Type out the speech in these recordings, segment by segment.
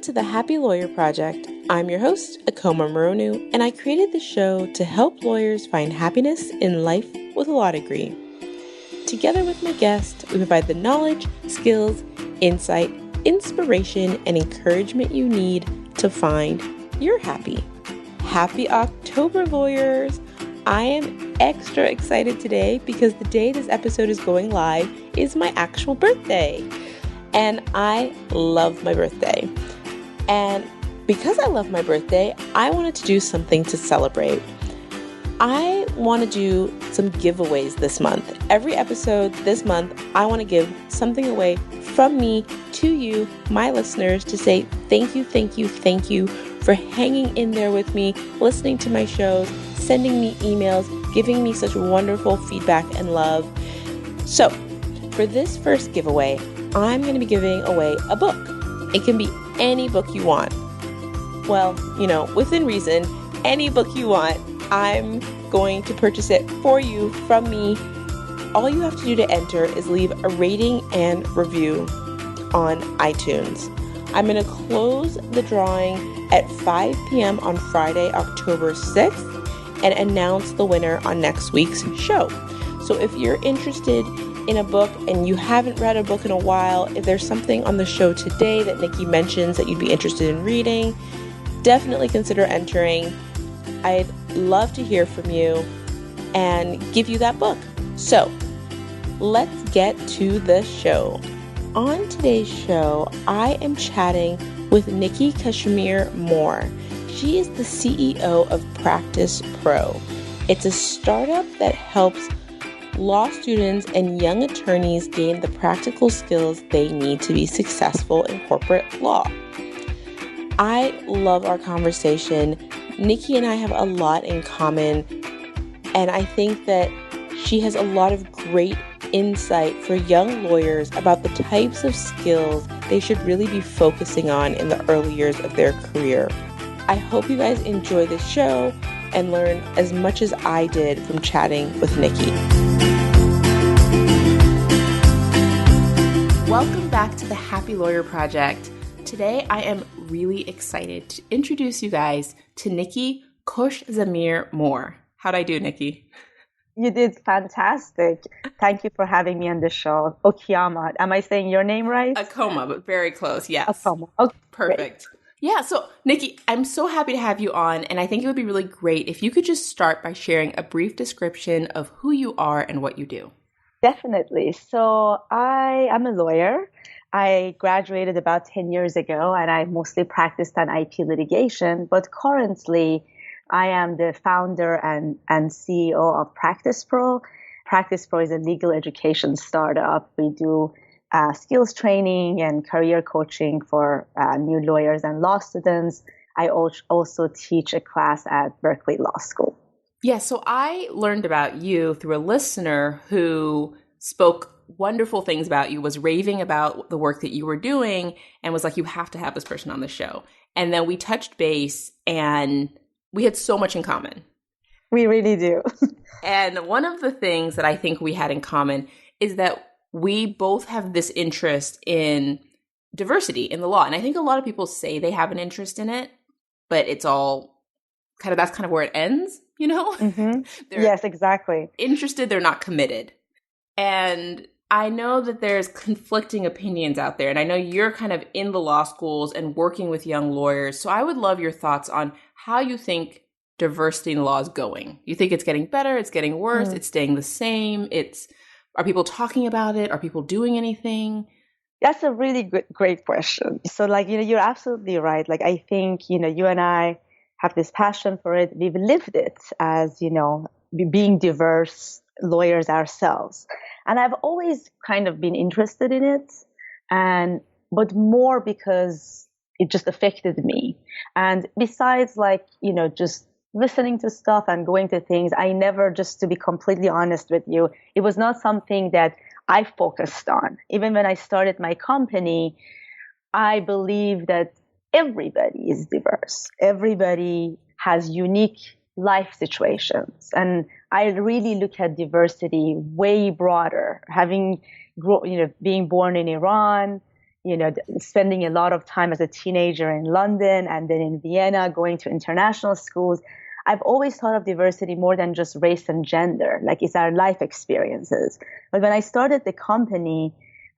to the Happy Lawyer Project. I'm your host, Akoma Moronu, and I created the show to help lawyers find happiness in life with a law degree. Together with my guest, we provide the knowledge, skills, insight, inspiration, and encouragement you need to find your happy. Happy October, lawyers! I am extra excited today because the day this episode is going live is my actual birthday. And I love my birthday. And because I love my birthday, I wanted to do something to celebrate. I want to do some giveaways this month. Every episode this month, I want to give something away from me to you, my listeners, to say thank you for hanging in there with me, listening to my shows, sending me emails, giving me such wonderful feedback and love. So, for this first giveaway, I'm going to be giving away a book. It can be any book you want. Well, within reason, any book you want. I'm going to purchase it for you from me. All you have to do to enter is leave a rating and review on iTunes. I'm going to close the drawing at 5 p.m. on Friday, October 6th, and announce the winner on next week's show. So if you're interested in a book and you haven't read a book in a while, if there's something on the show today that Niki mentions that you'd be interested in reading, definitely consider entering. I'd love to hear from you and give you that book. So let's get to the show. On today's show, I am chatting with Niki Khoshzamir Moore. She is the CEO of Practice Pro. It's a startup that helps law students and young attorneys gain the practical skills they need to be successful in corporate law. I love our conversation. Niki and I have a lot in common, and I think that she has a lot of great insight for young lawyers about the types of skills they should really be focusing on in the early years of their career. I hope you guys enjoy the show and learn as much as I did from chatting with Niki. Welcome back to the Happy Lawyer Project. Today I am really excited to introduce you guys to Niki Khoshzamir Moore. How'd I do, Niki? You did fantastic. Thank you for having me on the show. Okiyama. Am I saying your name right? Akoma, but very close. Yes. Akoma. Okay, perfect. Great. Yeah. So, Niki, I'm so happy to have you on, and I think it would be really great if you could just start by sharing a brief description of who you are and what you do. Definitely. So I am a lawyer. I graduated about 10 years ago, and I mostly practiced on IP litigation, but currently I am the founder and CEO of Practice Pro. Practice Pro is a legal education startup. We do skills training and career coaching for new lawyers and law students. I also teach a class at Berkeley Law School. Yeah, so I learned about you through a listener who spoke wonderful things about you, was raving about the work that you were doing, and was like, you have to have this person on the show. And then we touched base, and we had so much in common. We really do. And one of the things that I think we had in common is that we both have this interest in diversity in the law. And I think a lot of people say they have an interest in it, but it's all that's kind of where it ends, Mm-hmm. Yes, exactly. Interested, they're not committed. And I know that there's conflicting opinions out there. And I know you're kind of in the law schools and working with young lawyers. So I would love your thoughts on how you think diversity in the law is going. You think it's getting better? It's getting worse? It's staying the same? Are people talking about it? Are people doing anything? That's a really great question. So you're absolutely right. I think, you and I have this passion for it. We've lived it as, being diverse lawyers ourselves. And I've always kind of been interested in it, but more because it just affected me. And besides just listening to stuff and going to things, I never, just to be completely honest with you, it was not something that I focused on. Even when I started my company, I believe that everybody is diverse. Everybody has unique life situations. And I really look at diversity way broader. Being born in Iran, spending a lot of time as a teenager in London and then in Vienna, going to international schools, I've always thought of diversity more than just race and gender, like it's our life experiences. But when I started the company,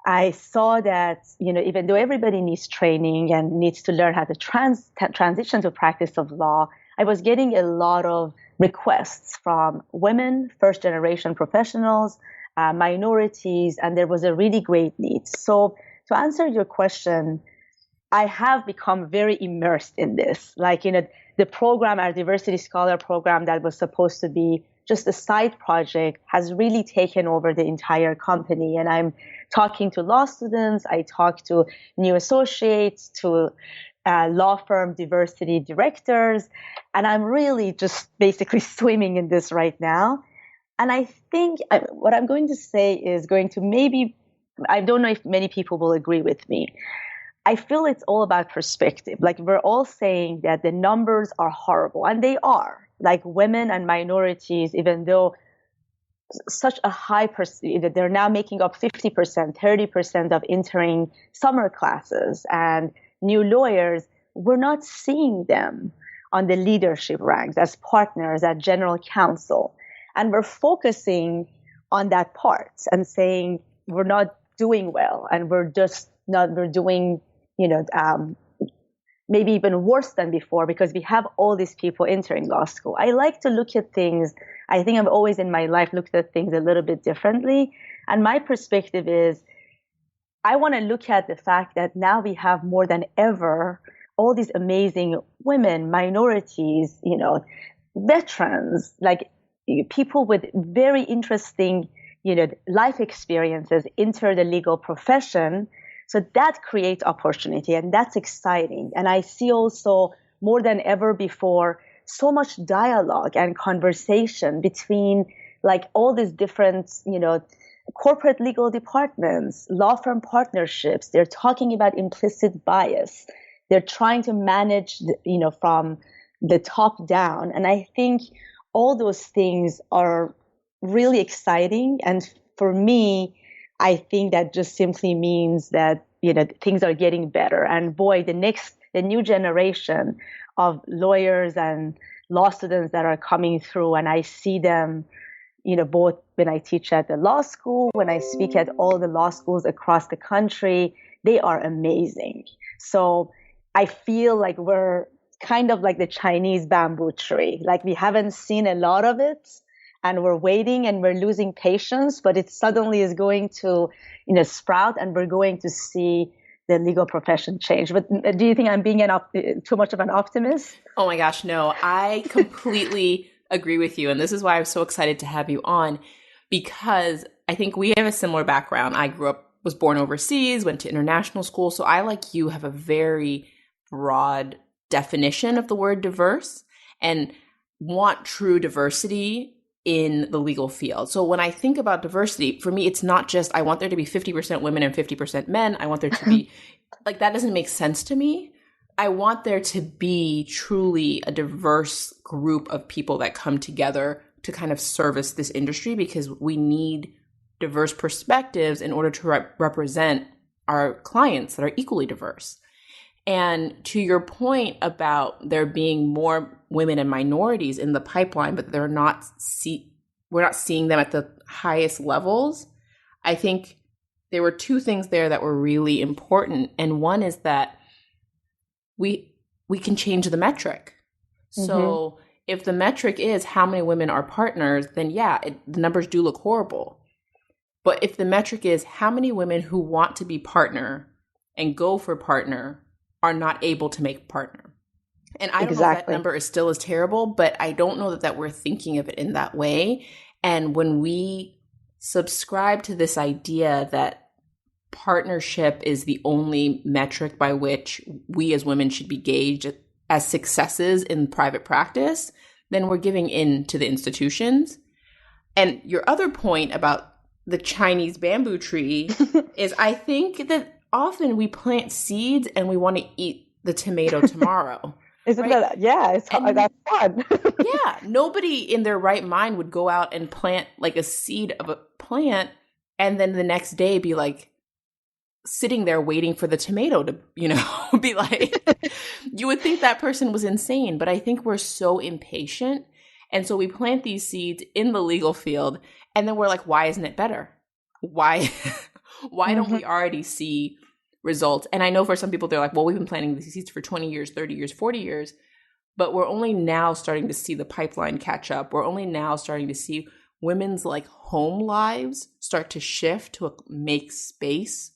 I saw that, even though everybody needs training and needs to learn how to transition to practice of law, I was getting a lot of requests from women, first generation professionals, minorities, and there was a really great need. So to answer your question, I have become very immersed in this. Like, the program, our diversity scholar program that was supposed to be just a side project has really taken over the entire company. And I'm talking to law students, I talk to new associates, to law firm diversity directors, and I'm really just basically swimming in this right now. And I think what I'm going to say is going to maybe, I don't know if many people will agree with me. I feel it's all about perspective. Like, we're all saying that the numbers are horrible, and they are. Like, women and minorities, even though such a high percentage, they're now making up 50%, 30% of entering summer classes and new lawyers, we're not seeing them on the leadership ranks as partners at general counsel. And we're focusing on that part and saying we're not doing well, and we're doing, maybe even worse than before because we have all these people entering law school. I like to look at things. I think I've always in my life looked at things a little bit differently. And my perspective is I want to look at the fact that now we have more than ever all these amazing women, minorities, veterans, like people with very interesting, life experiences enter the legal profession. So that creates opportunity, and that's exciting. And I see also more than ever before so much dialogue and conversation between like all these different, corporate legal departments, law firm partnerships. They're talking about implicit bias. They're trying to manage, from the top down. And I think all those things are really exciting. And for me, I think that just simply means that, things are getting better. And boy, the new generation of lawyers and law students that are coming through, and I see them, both when I teach at the law school, when I speak at all the law schools across the country, they are amazing. So I feel like we're kind of like the Chinese bamboo tree. Like, we haven't seen a lot of it, and we're waiting and we're losing patience, but it suddenly is going to, sprout, and we're going to see the legal profession change. But do you think I'm being too much of an optimist? Oh my gosh, no, I completely agree with you. And this is why I was so excited to have you on, because I think we have a similar background. I was born overseas, went to international school. So I, like you, have a very broad definition of the word diverse and want true diversity in the legal field. So when I think about diversity, for me, it's not just I want there to be 50% women and 50% men. I want there to be like, that doesn't make sense to me. I want there to be truly a diverse group of people that come together to kind of service this industry, because we need diverse perspectives in order to represent our clients that are equally diverse. And to your point about there being more women and minorities in the pipeline, but we're not seeing them at the highest levels, I think there were two things there that were really important. And one is that we can change the metric. Mm-hmm. So if the metric is how many women are partners, then the numbers do look horrible. But if the metric is how many women who want to be partner and go for partner are not able to make partner. And I don't know if that number is still as terrible, but I don't know that we're thinking of it in that way. And when we subscribe to this idea that partnership is the only metric by which we as women should be gauged as successes in private practice, then we're giving in to the institutions. And your other point about the Chinese bamboo tree is I think that often we plant seeds and we want to eat the tomato tomorrow. Isn't right? That's fun. Yeah. Nobody in their right mind would go out and plant like a seed of a plant and then the next day be like, sitting there waiting for the tomato to, be like, you would think that person was insane. But I think we're so impatient. And so we plant these seeds in the legal field, and then we're like, why isn't it better? Why don't we already see results? And I know for some people, they're like, well, we've been planting these seeds for 20 years, 30 years, 40 years, but we're only now starting to see the pipeline catch up. We're only now starting to see women's like home lives start to shift to make space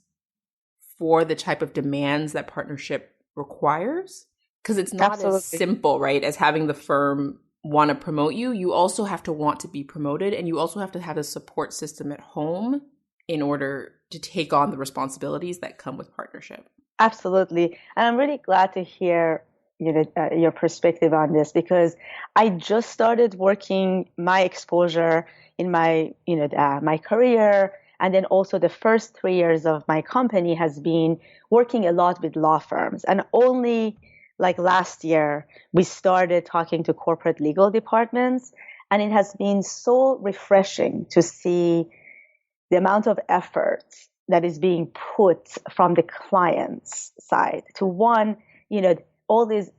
for the type of demands that partnership requires. Because it's not Absolutely. as simple, right, as having the firm want to promote you. You also have to want to be promoted, and you also have to have a support system at home in order to take on the responsibilities that come with partnership. Absolutely. And I'm really glad to hear your perspective on this, because I just started working my exposure in my my career, and then also the first 3 years of my company has been working a lot with law firms. And only like last year, we started talking to corporate legal departments, and it has been so refreshing to see the amount of effort that is being put from the client's side to all these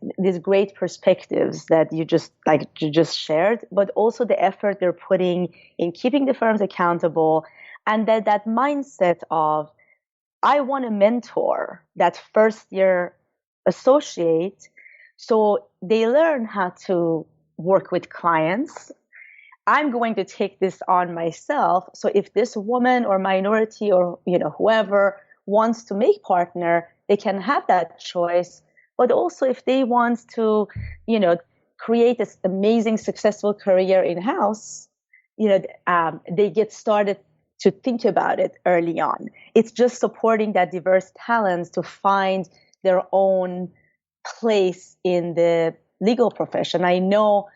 great perspectives that you just shared, but also the effort they're putting in keeping the firms accountable, and that mindset of, I want to mentor that first year associate so they learn how to work with clients. I'm going to take this on myself. So if this woman or minority or whoever wants to make partner, they can have that choice. But also if they want to, create this amazing successful career in-house, they get started to think about it early on. It's just supporting that diverse talents to find their own place in the legal profession. I know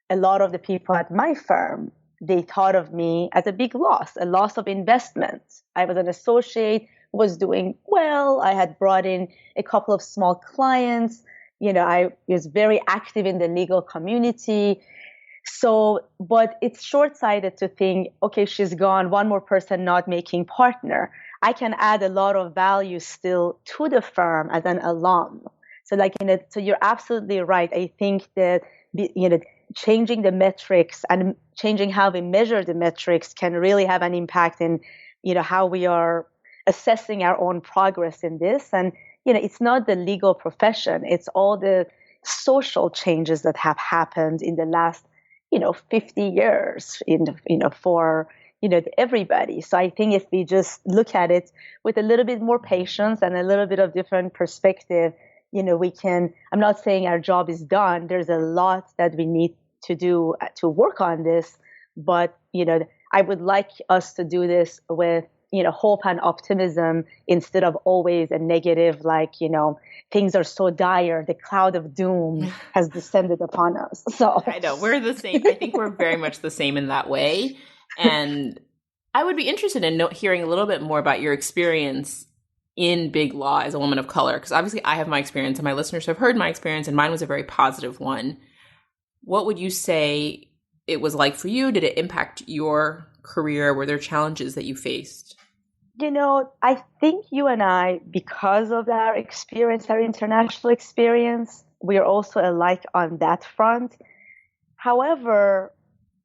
a lot of the people at my firm, they thought of me as a big loss, a loss of investment. I was an associate, was doing well. I had brought in a couple of small clients. I was very active in the legal community. So, but it's short-sighted to think, okay, she's gone, one more person not making partner. I can add a lot of value still to the firm as an alum. So so you're absolutely right. I think that, changing the metrics and changing how we measure the metrics can really have an impact in, how we are assessing our own progress in this. And, it's not the legal profession. It's all the social changes that have happened in the last 50 years for everybody. So I think if we just look at it with a little bit more patience and a little bit of different perspective, we can, I'm not saying our job is done. There's a lot that we need to do to work on this, but I would like us to do this with hope and optimism instead of always a negative, things are so dire, the cloud of doom has descended upon us. So I know we're the same. I think we're very much the same in that way. And I would be interested in hearing a little bit more about your experience in big law as a woman of color, because obviously I have my experience and my listeners have heard my experience, and mine was a very positive one. What would you say it was like for you? Did it impact your career? Were there challenges that you faced? I think you and I, because of our experience, our international experience, we are also alike on that front. However,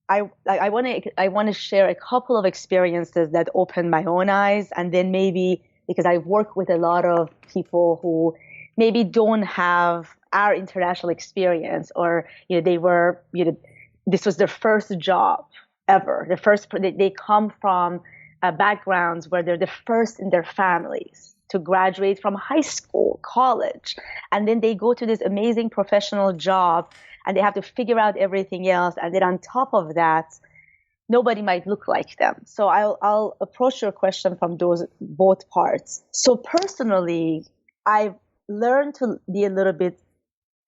I want to share a couple of experiences that opened my own eyes, and then maybe because I work with a lot of people who maybe don't have our international experience, or they were this was their first job ever. They come from backgrounds where they're the first in their families to graduate from high school, college, and then they go to this amazing professional job and they have to figure out everything else. And then on top of that, nobody might look like them. So I'll approach your question from both parts. So personally, I've learned to be a little bit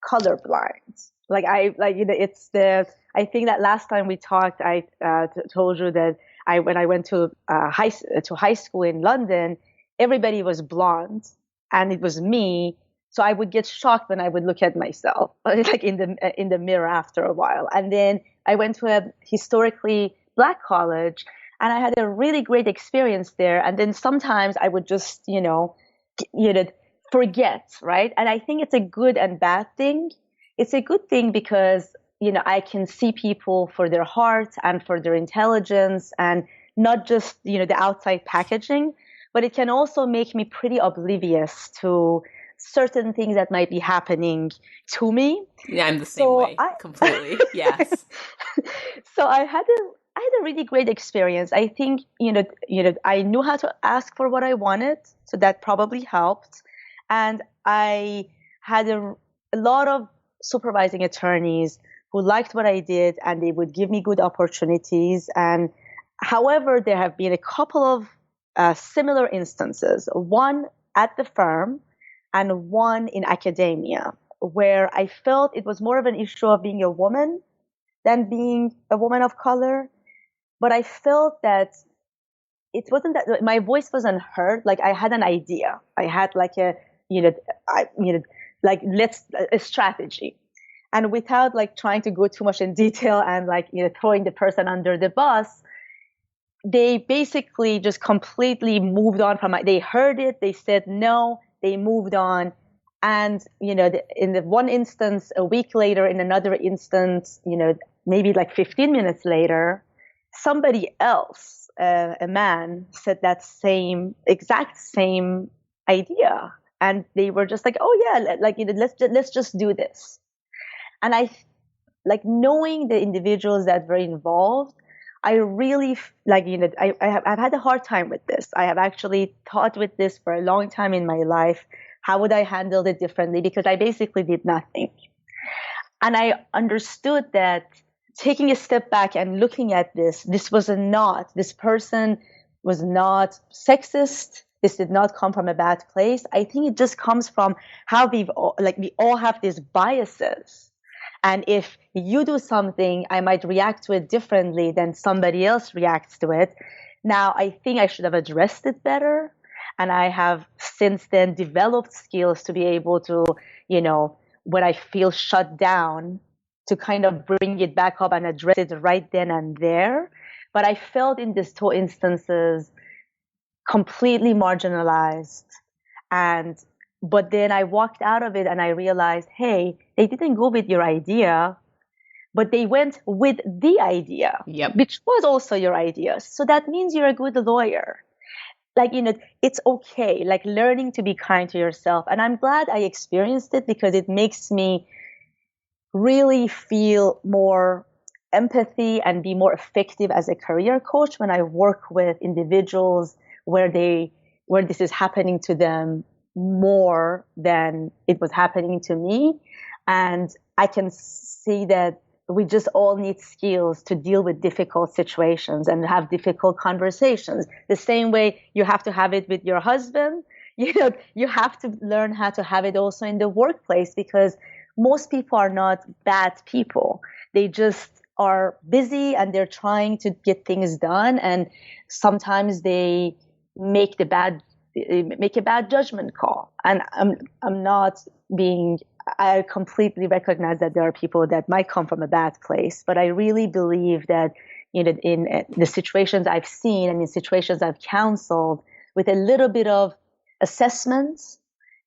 colorblind. I think that last time we talked, I told you that when I went to high school in London, everybody was blonde, and it was me. So I would get shocked when I would look at myself, in the mirror after a while. And then I went to a historically Black college, And I had a really great experience there. And then sometimes I would just, forget, right? And I think it's a good and bad thing. It's a good thing because, I can see people for their heart and for their intelligence and not just, the outside packaging, but it can also make me pretty oblivious to certain things that might be happening to me. Yeah, I'm the same way. Completely. Yes. So I had a really great experience. I think, I knew how to ask for what I wanted. So that probably helped. And I had a lot of supervising attorneys who liked what I did and they would give me good opportunities. And however, there have been a couple of similar instances, one at the firm and one in academia, where I felt it was more of an issue of being a woman than being a woman of color. But I felt that it wasn't that my voice wasn't heard. Like I had an idea. I had like a a strategy. And without like trying to go too much in detail and like, throwing the person under the bus, they basically just completely moved on from it. They heard it. They said no. They moved on. And, in the one instance, a week later, in another instance, maybe like 15 minutes later, somebody else, a man, said that exact same idea. And they were just like, oh yeah, like, let's just do this. And I like knowing the individuals that were involved. I really I've had a hard time with this. I have actually thought with this for a long time in my life. How would I handle it differently? Because I basically did nothing. And I understood that taking a step back and looking at this person was not sexist. This did not come from a bad place. I think it just comes from how we all have these biases. And if you do something, I might react to it differently than somebody else reacts to it. Now, I think I should have addressed it better. And I have since then developed skills to be able to, when I feel shut down, to kind of bring it back up and address it right then and there. But I felt in these two instances completely marginalized. But then I walked out of it and I realized, hey, they didn't go with your idea, but they went with the idea, which was also your idea. So that means you're a good lawyer. Like, it's okay, like learning to be kind to yourself. And I'm glad I experienced it because it makes me really feel more empathy and be more effective as a career coach when I work with individuals where this is happening to them more than it was happening to me. And I can see that we just all need skills to deal with difficult situations and have difficult conversations. The same way you have to have it with your husband, you have to learn how to have it also in the workplace, because most people are not bad people. They just are busy and they're trying to get things done. And sometimes they make a bad judgment call. And I completely recognize that there are people that might come from a bad place, but I really believe that, in the situations I've seen and in situations I've counseled, with a little bit of assessment,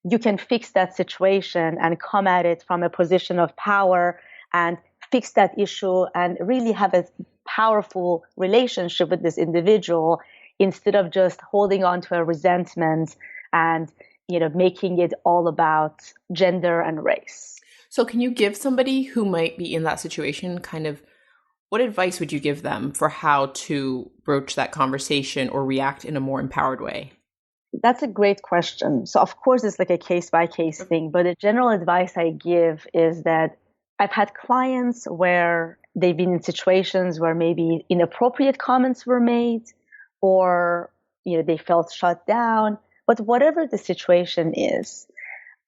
you can fix that situation and come at it from a position of power and fix that issue and really have a powerful relationship with this individual, instead of just holding on to a resentment and making it all about gender and race. So can you give somebody who might be in that situation what advice would you give them for how to broach that conversation or react in a more empowered way? That's a great question. So of course it's like a case-by-case thing, but the general advice I give is that I've had clients where they've been in situations where maybe inappropriate comments were made, or they felt shut down. But whatever the situation is,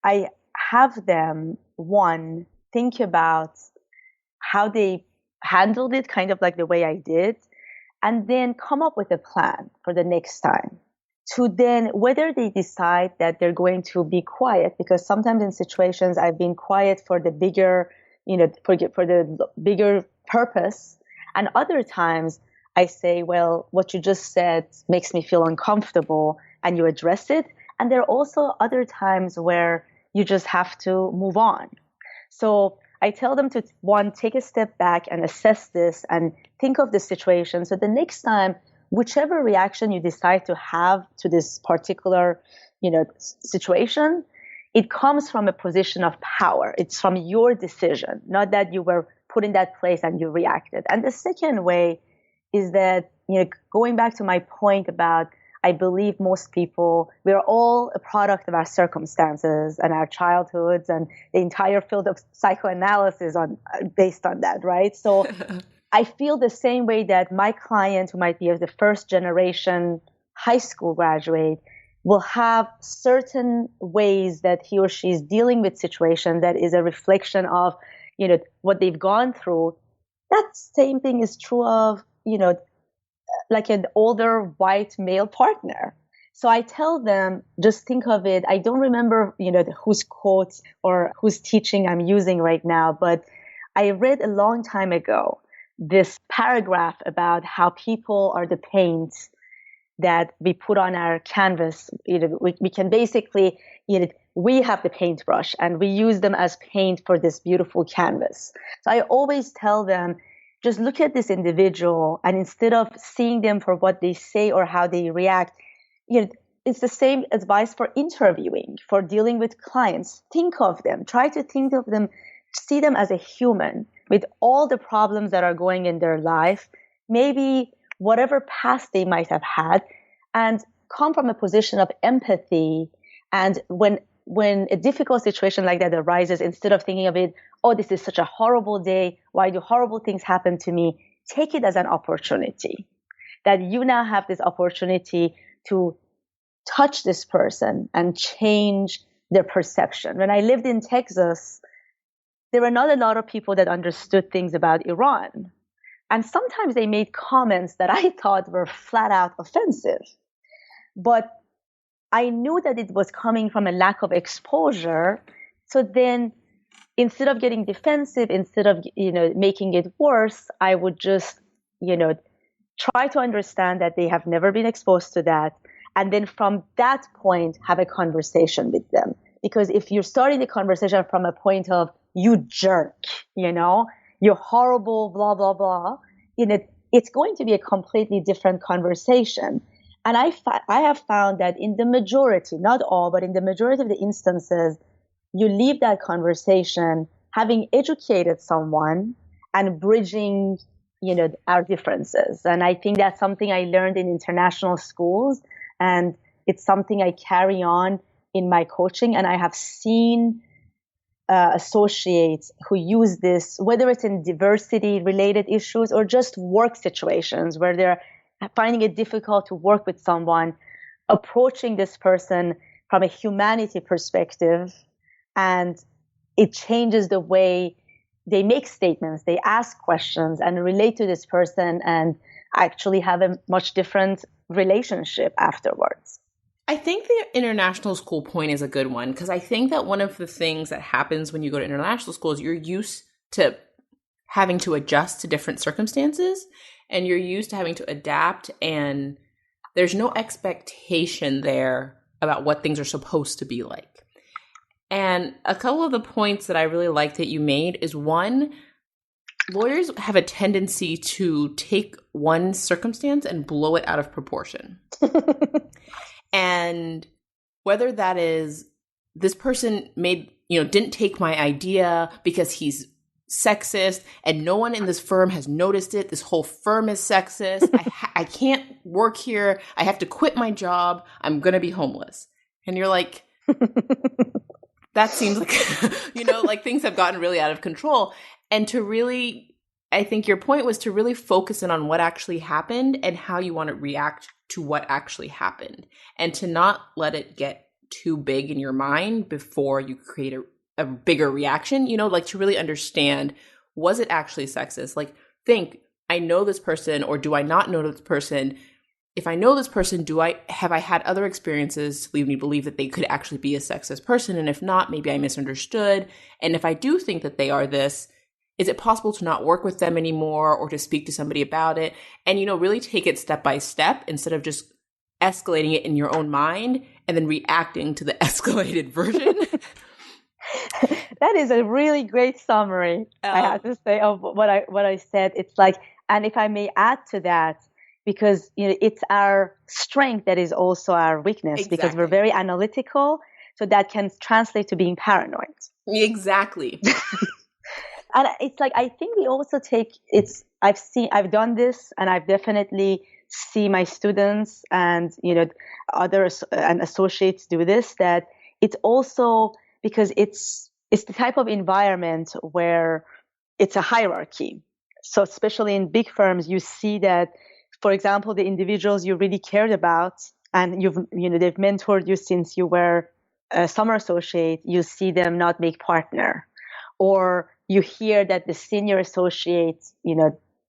I have them, one, think about how they handled it, kind of like the way I did, and then come up with a plan for the next time. To then, whether they decide that they're going to be quiet, because sometimes in situations I've been quiet for the bigger, for the bigger purpose, and other times I say, well, what you just said makes me feel uncomfortable, and you address it. And there are also other times where you just have to move on. So I tell them to, one, take a step back and assess this and think of the situation. So the next time, whichever reaction you decide to have to this particular, situation, it comes from a position of power. It's from your decision, not that you were put in that place and you reacted. And the second way is that, going back to my point about, I believe most people, we're all a product of our circumstances and our childhoods, and the entire field of psychoanalysis based on that, right? So I feel the same way that my client, who might be the first generation high school graduate, will have certain ways that he or she is dealing with situation that is a reflection of, what they've gone through. That same thing is true of, like an older white male partner. So I tell them, just think of it. I don't remember, whose quotes or whose teaching I'm using right now, but I read a long time ago this paragraph about how people are the paint that we put on our canvas. We can basically, we have the paintbrush and we use them as paint for this beautiful canvas. So I always tell them, just look at this individual, and instead of seeing them for what they say or how they react, it's the same advice for interviewing, for dealing with clients. Think of them, try to think of them, see them as a human with all the problems that are going in their life, maybe whatever past they might have had, and come from a position of empathy. And when a difficult situation like that arises, instead of thinking of it, oh, this is such a horrible day, why do horrible things happen to me? Take it as an opportunity that you now have this opportunity to touch this person and change their perception. When I lived in Texas, there were not a lot of people that understood things about Iran. And sometimes they made comments that I thought were flat out offensive. But I knew that it was coming from a lack of exposure. So then, instead of getting defensive, instead of, making it worse, I would just, try to understand that they have never been exposed to that. And then from that point, have a conversation with them. Because if you're starting the conversation from a point of, you jerk, you're horrible, blah, blah, blah, it's going to be a completely different conversation. And I have found that in the majority, not all, but in the majority of the instances, you leave that conversation having educated someone and bridging, our differences. And I think that's something I learned in international schools, and it's something I carry on in my coaching. And I have seen associates who use this, whether it's in diversity related issues or just work situations where they're finding it difficult to work with someone, approaching this person from a humanity perspective, and it changes the way they make statements, they ask questions and relate to this person, and actually have a much different relationship afterwards. I think the international school point is a good one, because I think that one of the things that happens when you go to international school is you're used to having to adjust to different circumstances, and you're used to having to adapt, and there's no expectation there about what things are supposed to be like. And a couple of the points that I really like that you made is, one, lawyers have a tendency to take one circumstance and blow it out of proportion. And whether that is, this person didn't take my idea because he's sexist and no one in this firm has noticed it. This whole firm is sexist. I can't work here. I have to quit my job. I'm going to be homeless. And you're like, that seems like, like things have gotten really out of control. And to really, I think your point was to really focus in on what actually happened and how you want to react to what actually happened, and to not let it get too big in your mind before you create a bigger reaction, to really understand, was it actually sexist? Like, think, I know this person, or do I not know this person? If I know this person, have I had other experiences to lead me to believe that they could actually be a sexist person? And if not, maybe I misunderstood. And if I do think that they are this, is it possible to not work with them anymore or to speak to somebody about it? And, really take it step by step instead of just escalating it in your own mind and then reacting to the escalated version. That is a really great summary, I have to say, of what I said. It's like, and if I may add to that, because it's our strength that is also our weakness, Exactly. because we're very analytical, so that can translate to being paranoid. Exactly. And it's like, I think we also I've done this, and I've definitely see my students and others and associates do this, that it's also because it's the type of environment where it's a hierarchy. So especially in big firms, you see that, for example, the individuals you really cared about and they've mentored you since you were a summer associate, you see them not make partner. Or you hear that the senior associates,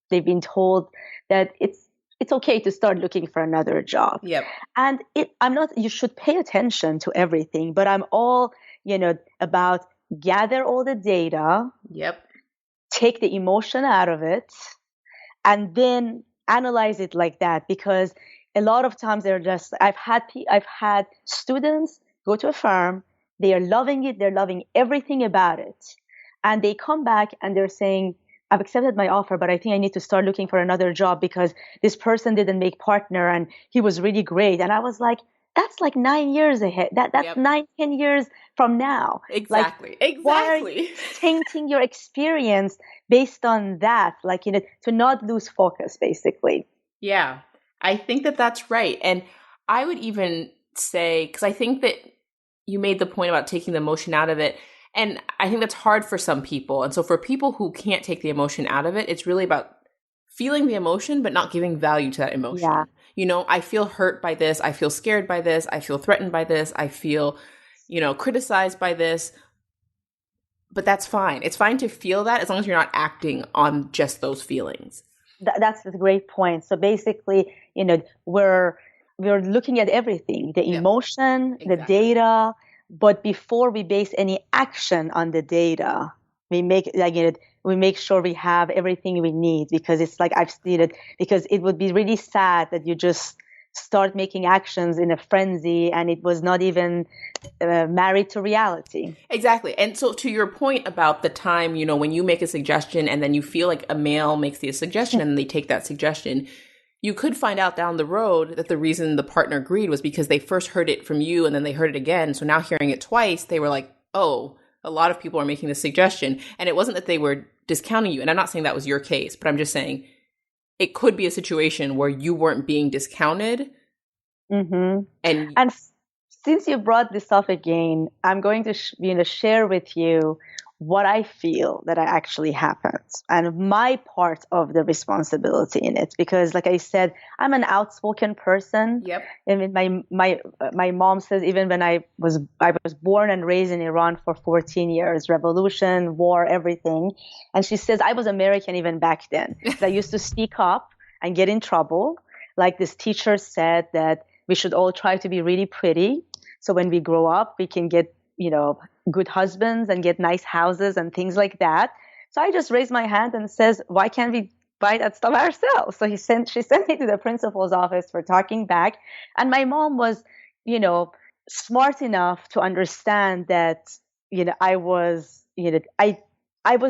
they've been told that it's okay to start looking for another job. Yep. And you should pay attention to everything, but I'm all, about gather all the data. Yep. Take the emotion out of it, and then analyze it like that. Because a lot of times I've had students go to a firm, they are loving it, they're loving everything about it. And they come back and they're saying, I've accepted my offer, but I think I need to start looking for another job because this person didn't make partner and he was really great. And I was like, that's like 9 years ahead. That's Yep. 9-10 years from now. Exactly. Why are you tainting your experience based on that? To not lose focus, basically. Yeah, I think that that's right. And I would even say, because I think that you made the point about taking the emotion out of it. And I think that's hard for some people. And so for people who can't take the emotion out of it, it's really about feeling the emotion, but not giving value to that emotion. Yeah. I feel hurt by this. I feel scared by this. I feel threatened by this. I feel, criticized by this. But that's fine. It's fine to feel that as long as you're not acting on just those feelings. That's a great point. So basically, we're looking at everything, the emotion, exactly, the data, but before we base any action on the data, we make sure we have everything we need, because it's like I've stated, because it would be really sad that you just start making actions in a frenzy and it was not even married to reality. Exactly. And so to your point about the time, when you make a suggestion and then you feel like a male makes the suggestion and they take that suggestion, you could find out down the road that the reason the partner agreed was because they first heard it from you and then they heard it again. So now hearing it twice, they were like, oh, a lot of people are making this suggestion. And it wasn't that they were discounting you. And I'm not saying that was your case, but I'm just saying it could be a situation where you weren't being discounted. Mm-hmm. And since you brought this up again, I'm going to share with you what I feel that actually happens and my part of the responsibility in it. Because, like I said, I'm an outspoken person. Yep. I mean, my mom says even when I was born and raised in Iran for 14 years, revolution, war, everything, and she says I was American even back then. I used to speak up and get in trouble. Like this teacher said that we should all try to be really pretty, so when we grow up, we can get, good husbands and get nice houses and things like that. So I just raised my hand and says, why can't we buy that stuff ourselves? So she sent me to the principal's office for talking back. And my mom was, smart enough to understand that, I was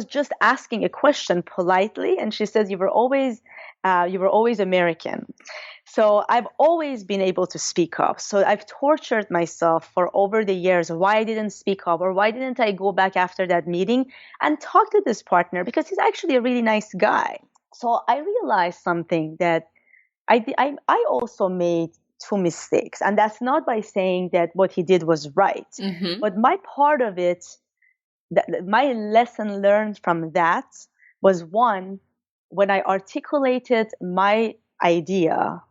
just asking a question politely. And she says, you were always American. So I've always been able to speak up. So I've tortured myself for over the years. Why I didn't speak up, or why didn't I go back after that meeting and talk to this partner? Because he's actually a really nice guy. So I realized something, that I also made 2 mistakes. And that's not by saying that what he did was right. Mm-hmm. But my part of it, my lesson learned from that was, one, when I articulated my idea,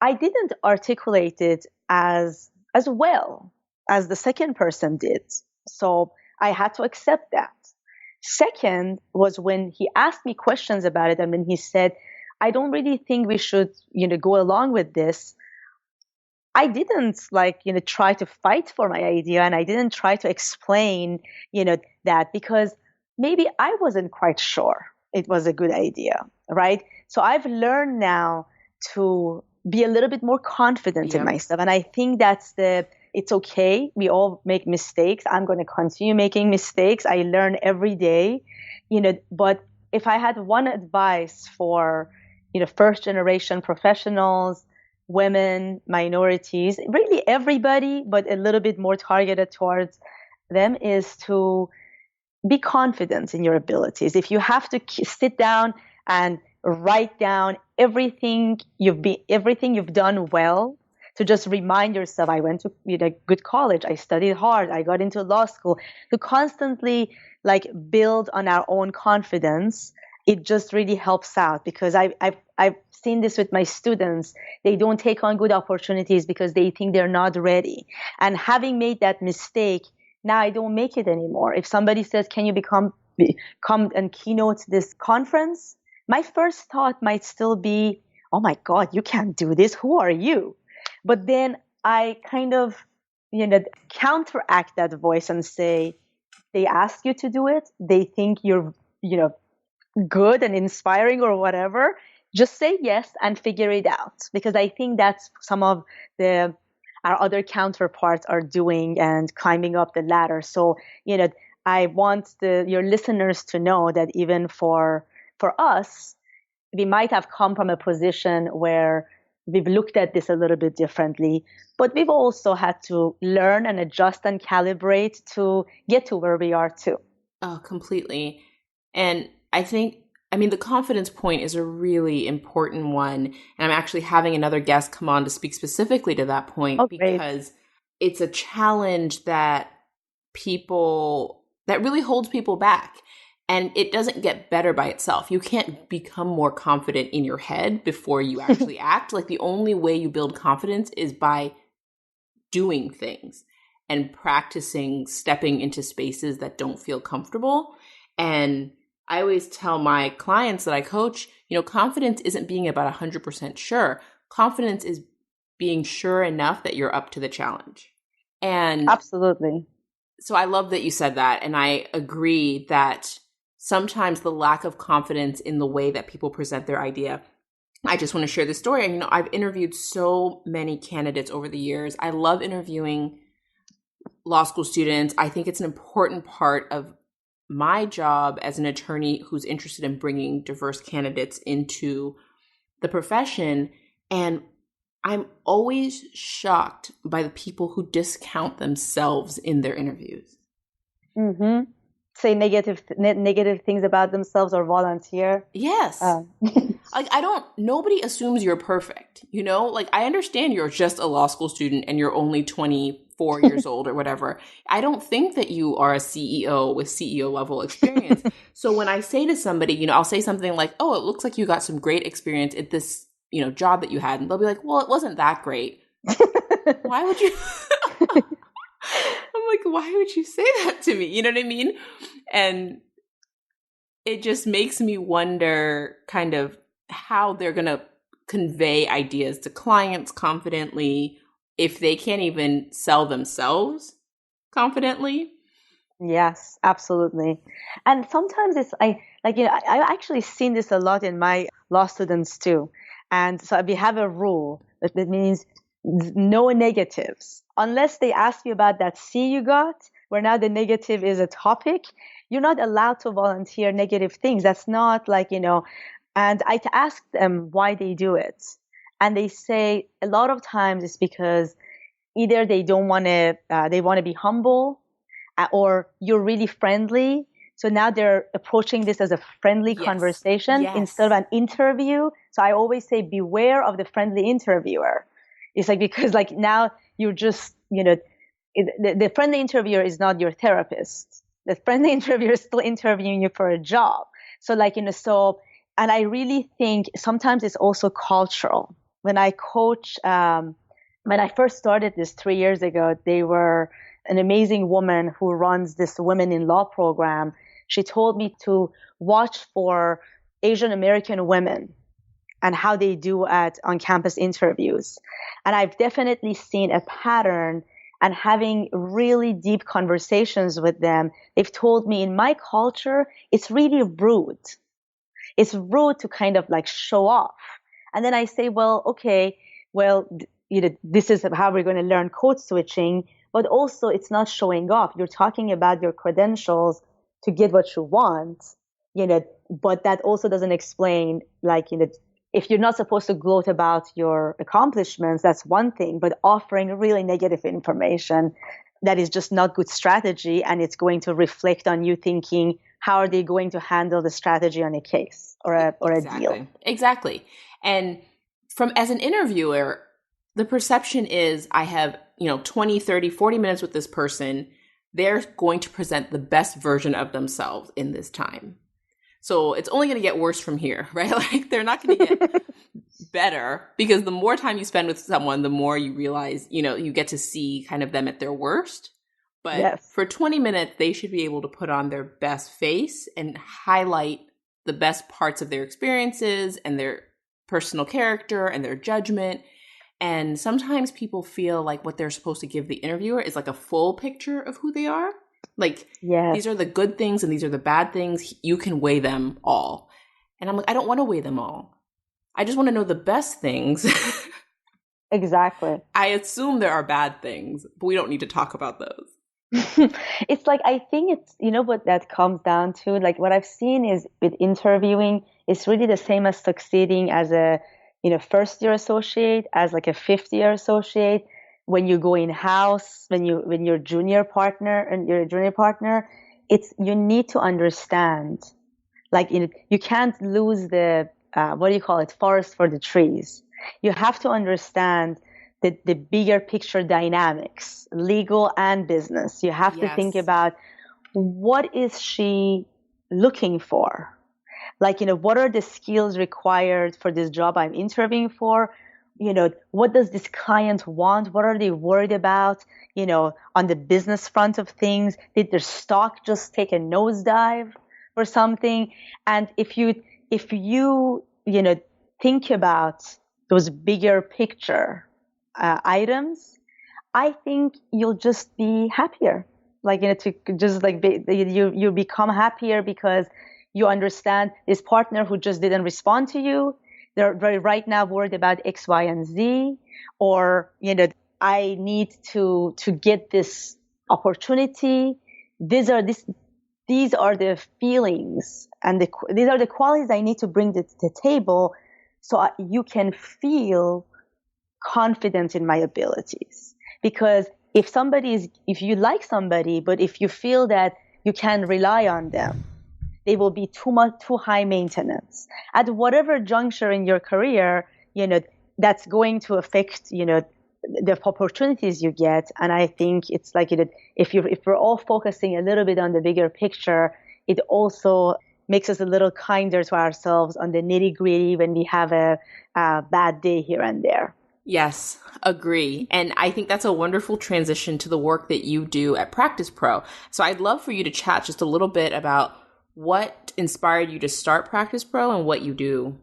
I didn't articulate it as well as the second person did. So I had to accept that. Second was when he asked me questions about it, and when he said, I don't really think we should, go along with this. I didn't try to fight for my idea, and I didn't try to explain, that, because maybe I wasn't quite sure it was a good idea, right? So I've learned now to be a little bit more confident in myself. And I think it's okay. We all make mistakes. I'm going to continue making mistakes. I learn every day, but if I had one advice for, first generation professionals, women, minorities, really everybody, but a little bit more targeted towards them, is to be confident in your abilities. If you have to sit down and write down everything you've done well, to just remind yourself, I went to good college, I studied hard, I got into law school, to constantly build on our own confidence. It just really helps out, because I've seen this with my students. They don't take on good opportunities because they think they're not ready. And having made that mistake, now I don't make it anymore. If somebody says, can you come and keynote this conference? My first thought might still be, oh my God, you can't do this. Who are you? But then I kind of, counteract that voice and say, they ask you to do it. They think you're, good and inspiring or whatever. Just say yes and figure it out. Because I think that's some of our other counterparts are doing and climbing up the ladder. So, I want your listeners to know that even for us, we might have come from a position where we've looked at this a little bit differently, but we've also had to learn and adjust and calibrate to get to where we are too. Oh, completely. And I think, the confidence point is a really important one. And I'm actually having another guest come on to speak specifically to that point, because it's a challenge that really holds people back. And it doesn't get better by itself. You can't become more confident in your head before you actually act. The only way you build confidence is by doing things and practicing stepping into spaces that don't feel comfortable. And I always tell my clients that I coach, confidence isn't being about 100% sure. Confidence is being sure enough that you're up to the challenge. And absolutely. So I love that you said that. And I agree that sometimes the lack of confidence in the way that people present their idea. I just want to share this story. And, I've interviewed so many candidates over the years. I love interviewing law school students. I think it's an important part of my job as an attorney who's interested in bringing diverse candidates into the profession. And I'm always shocked by the people who discount themselves in their interviews. Mm-hmm. Say negative things about themselves or volunteer. Yes. Nobody assumes you're perfect, I understand you're just a law school student and you're only 24 years old or whatever. I don't think that you are a CEO with CEO level experience. So when I say to somebody, I'll say something like, oh, it looks like you got some great experience at this, job that you had. And they'll be like, well, it wasn't that great. Why would you? I'm like, why would you say that to me? You know what I mean? And it just makes me wonder kind of how they're going to convey ideas to clients confidently if they can't even sell themselves confidently. Yes, absolutely. And sometimes I actually seen this a lot in my law students too. And so we have a rule that means no negatives. Unless they ask you about that C you got, where now the negative is a topic, you're not allowed to volunteer negative things. That's not and I ask them why they do it. And they say a lot of times it's because either they don't want to, they want to be humble, or you're really friendly. So now they're approaching this as a friendly conversation instead of an interview. So I always say, beware of the friendly interviewer. It's because now you're just, the friendly interviewer is not your therapist. The friendly interviewer is still interviewing you for a job. So and I really think sometimes it's also cultural. When I coach, when I first started this 3 years ago, they were an amazing woman who runs this Women in Law program. She told me to watch for Asian American women and how they do on campus interviews. And I've definitely seen a pattern and having really deep conversations with them, they've told me in my culture, it's really rude. It's rude to kind of like show off. And then I say, well, okay, well, this is how we're going to learn code switching, but also it's not showing off. You're talking about your credentials to get what you want, but that also doesn't explain, like, if you're not supposed to gloat about your accomplishments, that's one thing, but offering really negative information, that is just not good strategy. And it's going to reflect on you thinking, how are they going to handle the strategy on a case or a deal? Exactly. And as an interviewer, the perception is I have, 20, 30, 40 minutes with this person. They're going to present the best version of themselves in this time. So it's only going to get worse from here, right? Like they're not going to get better, because the more time you spend with someone, the more you realize, you get to see kind of them at their worst. But yes, for 20 minutes, they should be able to put on their best face and highlight the best parts of their experiences and their personal character and their judgment. And sometimes people feel like what they're supposed to give the interviewer is like a full picture of who they are. Like, yes, these are the good things and these are the bad things. You can weigh them all. And I'm like, I don't want to weigh them all. I just want to know the best things. exactly. I assume there are bad things, but we don't need to talk about those. It's like, I think it's, what that comes down to, like what I've seen is with interviewing, it's really the same as succeeding as a, first year associate, as like a fifth year associate. When you go in house, when you're junior partner and you're a junior partner, you need to understand, like, you can't lose the, what do you call it? Forest for the trees. You have to understand the bigger picture dynamics, legal and business. You have to think about, what is she looking for? Like, what are the skills required for this job I'm interviewing for? What does this client want? What are they worried about? On the business front of things, did their stock just take a nosedive or something? And if you think about those bigger picture items, I think you'll just be happier. Like, to just like you become happier because you understand this partner who just didn't respond to you. They're very right now worried about X, Y, and Z, or, I need to get this opportunity. These are the feelings and these are the qualities I need to bring to the table, so you can feel confident in my abilities. Because if you like somebody, but if you feel that you can rely on them, they will be too high maintenance at whatever juncture in your career, that's going to affect, the opportunities you get. And I think it's like, if we're all focusing a little bit on the bigger picture, it also makes us a little kinder to ourselves on the nitty gritty when we have a bad day here and there. Yes, agree. And I think that's a wonderful transition to the work that you do at Practice Pro. So I'd love for you to chat just a little bit about what inspired you to start Practice Pro and what you do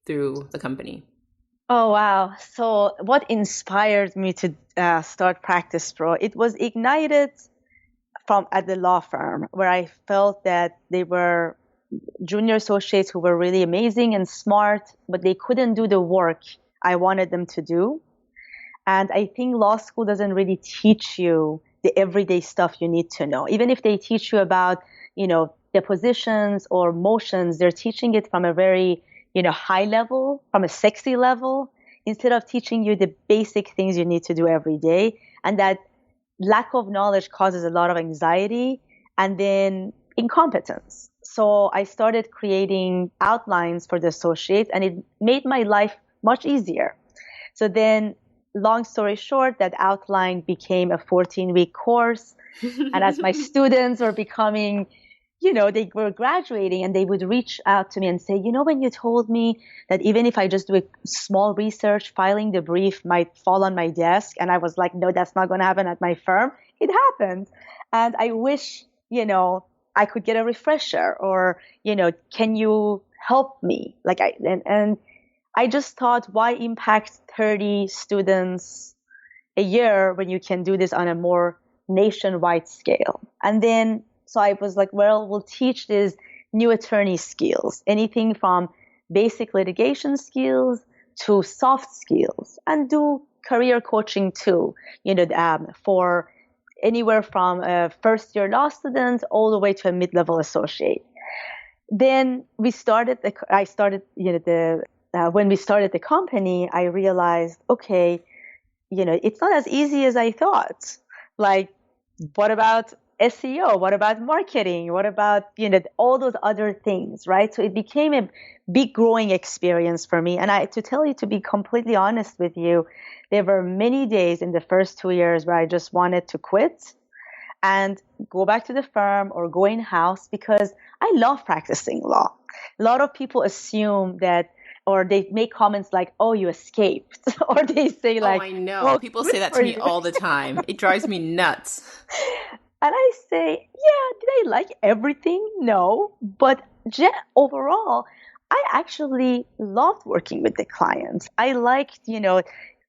through the company. Oh, wow. So what inspired me to start Practice Pro? It was ignited from at the law firm, where I felt that they were junior associates who were really amazing and smart, but they couldn't do the work I wanted them to do. And I think law school doesn't really teach you the everyday stuff you need to know. Even if they teach you about, depositions or motions, they're teaching it from a very, high level, from a sexy level, instead of teaching you the basic things you need to do every day. And that lack of knowledge causes a lot of anxiety and then incompetence. So I started creating outlines for the associates, and it made my life much easier. So then, long story short, that outline became a 14-week course. And as my students were becoming, they were graduating, and they would reach out to me and say, when you told me that even if I just do a small research, filing the brief might fall on my desk. And I was like, no, that's not going to happen at my firm. It happened. And I wish, I could get a refresher, or, can you help me? And I just thought, why impact 30 students, a year when you can do this on a more nationwide scale? And then, so I was like, well, we'll teach these new attorney skills, anything from basic litigation skills to soft skills, and do career coaching too, for anywhere from a first year law student all the way to a mid-level associate. Then when we started the company, I realized, okay, it's not as easy as I thought. Like, what about SEO? What about marketing? What about, all those other things, right? So it became a big growing experience for me. And to be completely honest with you, there were many days in the first 2 years where I just wanted to quit and go back to the firm or go in-house, because I love practicing law. A lot of people assume that, or they make comments like, oh, you escaped. Or they say like, oh, I know. Oh, People say that to me all the time. It drives me nuts. And I say, yeah, did I like everything? No. But overall, I actually loved working with the clients. I liked,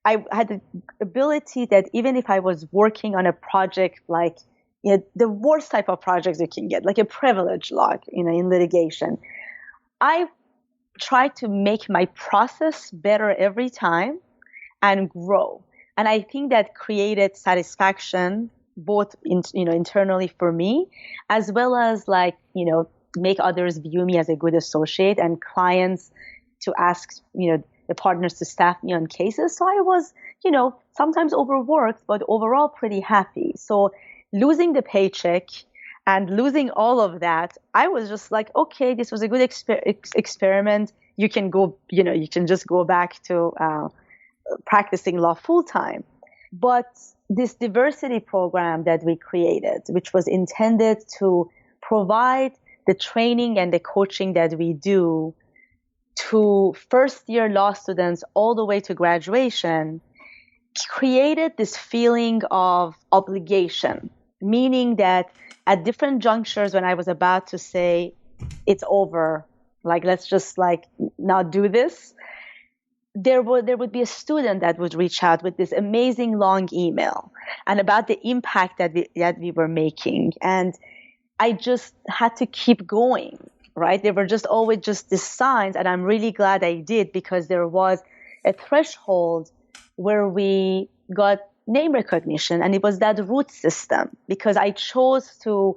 I had the ability that even if I was working on a project like, the worst type of projects you can get, like a privilege law, in litigation, I try to make my process better every time and grow. And I think that created satisfaction both internally for me, as well as make others view me as a good associate and clients to ask, the partners to staff me on cases. So I was, sometimes overworked, but overall pretty happy. So losing the paycheck and losing all of that, I was just like, okay, this was a good experiment. You can go, you can just go back to practicing law full time. But this diversity program that we created, which was intended to provide the training and the coaching that we do to first year law students all the way to graduation, created this feeling of obligation, meaning that at different junctures when I was about to say it's over, like let's just not do this, there would be a student that would reach out with this amazing long email and about the impact that we were making. And I just had to keep going, right? There were just always just these signs, and I'm really glad I did, because there was a threshold where we got name recognition, and it was that root system, because I chose to,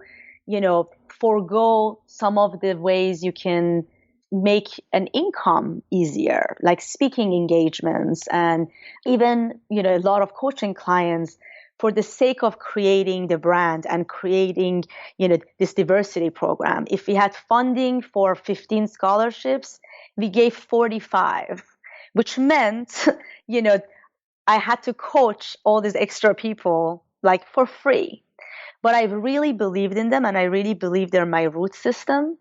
forego some of the ways you can make an income easier, like speaking engagements, and even, a lot of coaching clients, for the sake of creating the brand and creating, this diversity program. If we had funding for 15 scholarships, we gave 45, which meant, I had to coach all these extra people for free. But I really believed in them, and I really believe they're my root system.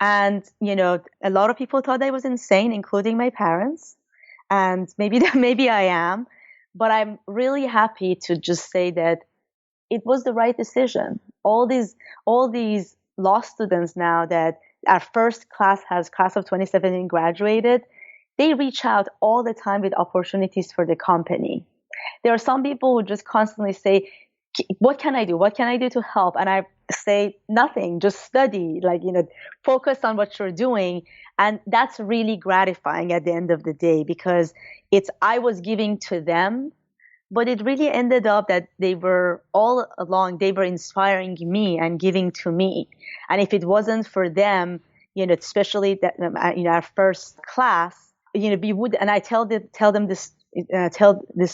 And, a lot of people thought I was insane, including my parents. And maybe I am. But I'm really happy to just say that it was the right decision. All these law students now that our first class of 2017 graduated, they reach out all the time with opportunities for the company. There are some people who just constantly say, what can I do? What can I do to help? And I say, nothing, just study, focus on what you're doing. And that's really gratifying at the end of the day, because I was giving to them, but it really ended up that they were inspiring me and giving to me. And if it wasn't for them, especially that, our first class, we would, and I tell this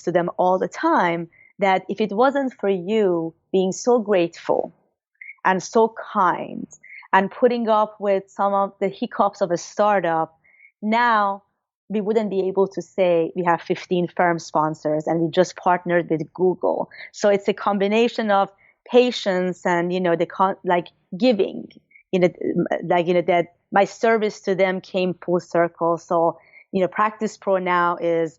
to them all the time, that if it wasn't for you being so grateful and so kind and putting up with some of the hiccups of a startup, now we wouldn't be able to say we have 15 firm sponsors and we just partnered with Google. So it's a combination of patience and, giving, that my service to them came full circle. So, Practice Pro now is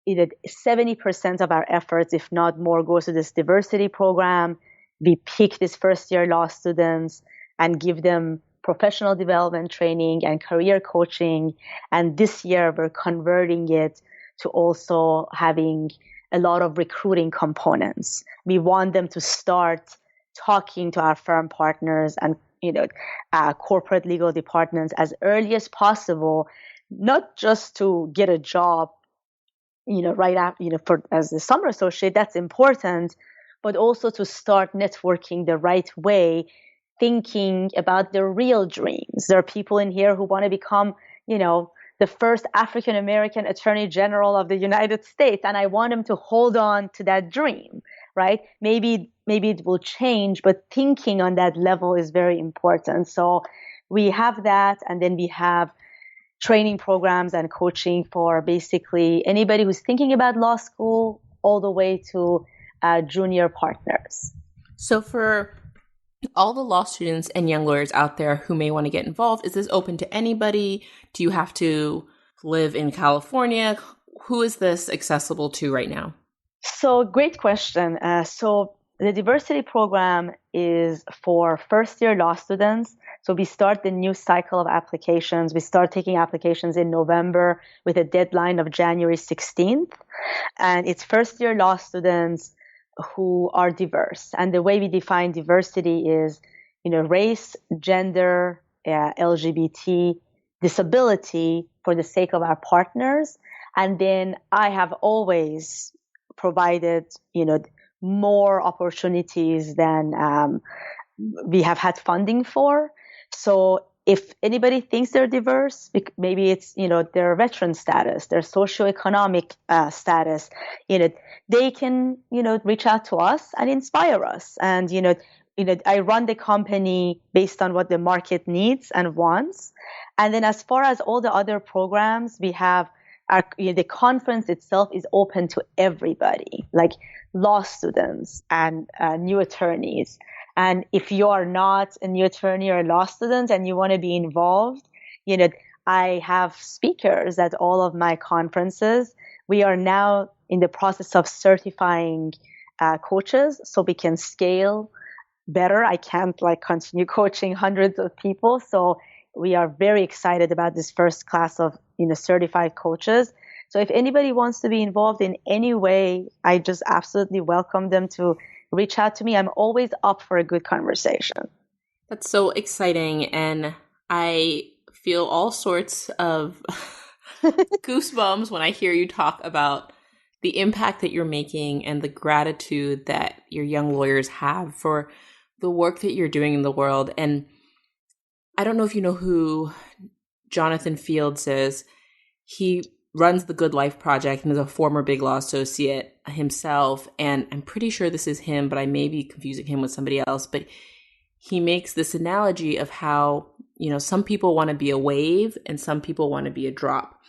70% of our efforts, if not more, goes to this diversity program. We pick these first year law students and give them professional development training and career coaching. And this year we're converting it to also having a lot of recruiting components. We want them to start talking to our firm partners and corporate legal departments as early as possible, not just to get a job, right after, for as a summer associate, that's important, but also to start networking the right way, thinking about their real dreams. There are people in here who want to become, the first African American Attorney General of the United States, and I want them to hold on to that dream, right? Maybe it will change, but thinking on that level is very important. So we have that, and then we have training programs and coaching for basically anybody who's thinking about law school all the way to junior partners. So for all the law students and young lawyers out there who may want to get involved, is this open to anybody? Do you have to live in California? Who is this accessible to right now? So great question. So the diversity program is for first-year law students. So we start the new cycle of applications. We start taking applications in November with a deadline of January 16th. And it's first-year law students who are diverse. And the way we define diversity is, race, gender, LGBT, disability for the sake of our partners. And then I have always provided, more opportunities than we have had funding for. So if anybody thinks they're diverse, maybe it's, their veteran status, their socioeconomic status, they can, reach out to us and inspire us. And, I run the company based on what the market needs and wants. And then as far as all the other programs, we have the conference itself is open to everybody, like law students and new attorneys. And if you are not a new attorney or a law student and you want to be involved, I have speakers at all of my conferences. We are now in the process of certifying coaches so we can scale better. I can't continue coaching hundreds of people. So we are very excited about this first class of certified coaches. So if anybody wants to be involved in any way, I just absolutely welcome them to reach out to me. I'm always up for a good conversation. That's so exciting. And I feel all sorts of goosebumps when I hear you talk about the impact that you're making and the gratitude that your young lawyers have for the work that you're doing in the world. And I don't know if you know who Jonathan Fields is. He runs the Good Life Project and is a former Big Law associate himself. And I'm pretty sure this is him, but I may be confusing him with somebody else. But he makes this analogy of how, some people want to be a wave and some people want to be a drop.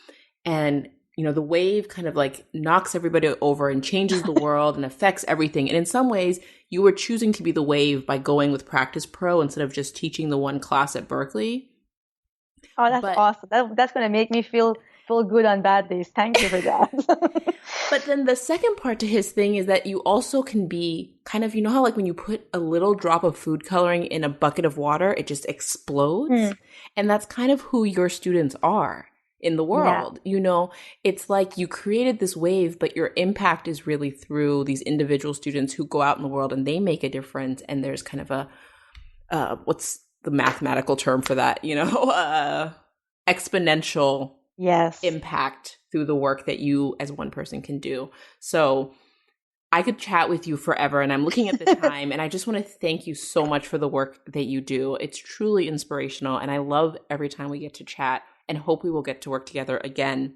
And, the wave kind of knocks everybody over and changes the world and affects everything. And in some ways, you were choosing to be the wave by going with Practice Pro instead of just teaching the one class at Berkeley. Oh, that's awesome. That's going to make me feel good on bad days. Thank you for that. But then the second part to his thing is that you also can be kind of, how when you put a little drop of food coloring in a bucket of water, it just explodes. And that's kind of who your students are in the world. Yeah. It's like you created this wave, but your impact is really through these individual students who go out in the world and they make a difference. And there's kind of a, what's the mathematical term for that? Exponential impact through the work that you as one person can do. So I could chat with you forever, and I'm looking at the time, and I just want to thank you so much for the work that you do. It's truly inspirational, and I love every time we get to chat, and hope we will get to work together again.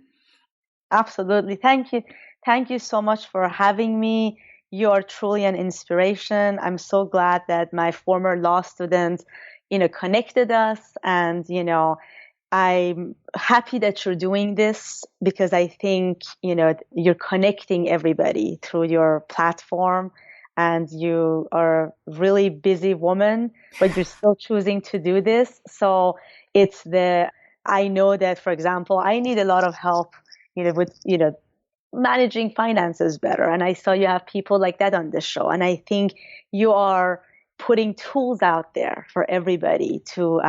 Absolutely. Thank you. Thank you so much for having me. You are truly an inspiration. I'm so glad that my former law students, connected us, and, I'm happy that you're doing this because I think, you're connecting everybody through your platform, and you are a really busy woman, but you're still choosing to do this. So I know that, for example, I need a lot of help, with, managing finances better. And I saw you have people like that on this show. And I think you are putting tools out there for everybody to,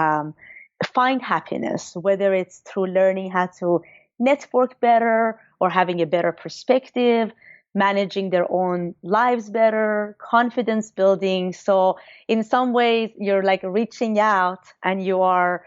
find happiness, whether it's through learning how to network better or having a better perspective, managing their own lives better, confidence building. So in some ways, you're like reaching out and you are,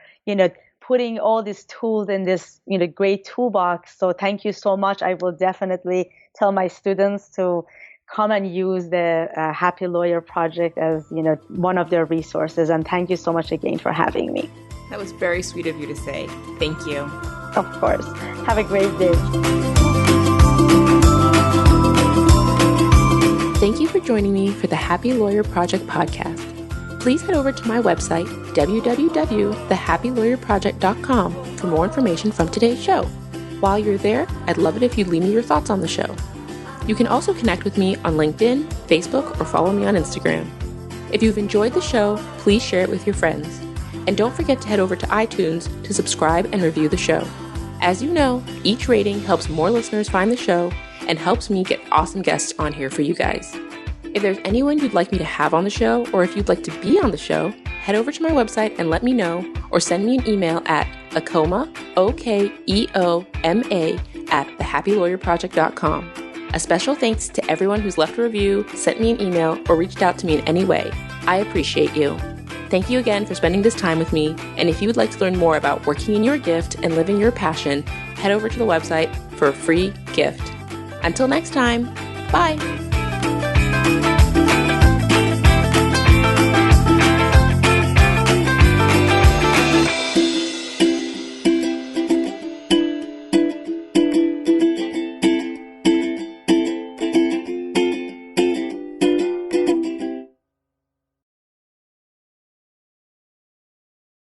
putting all these tools in this, great toolbox. So thank you so much. I will definitely tell my students to come and use the Happy Lawyer Project as, one of their resources. And thank you so much again for having me. That was very sweet of you to say. Thank you. Of course. Have a great day. Thank you for joining me for the Happy Lawyer Project podcast. Please head over to my website, www.thehappylawyerproject.com, for more information from today's show. While you're there, I'd love it if you'd leave me your thoughts on the show. You can also connect with me on LinkedIn, Facebook, or follow me on Instagram. If you've enjoyed the show, please share it with your friends. And don't forget to head over to iTunes to subscribe and review the show. As you know, each rating helps more listeners find the show and helps me get awesome guests on here for you guys. If there's anyone you'd like me to have on the show, or if you'd like to be on the show, head over to my website and let me know, or send me an email at okema, OKEOMA, @thehappylawyerproject.com. A special thanks to everyone who's left a review, sent me an email, or reached out to me in any way. I appreciate you. Thank you again for spending this time with me, and if you would like to learn more about working in your gift and living your passion, head over to the website for a free gift. Until next time, bye!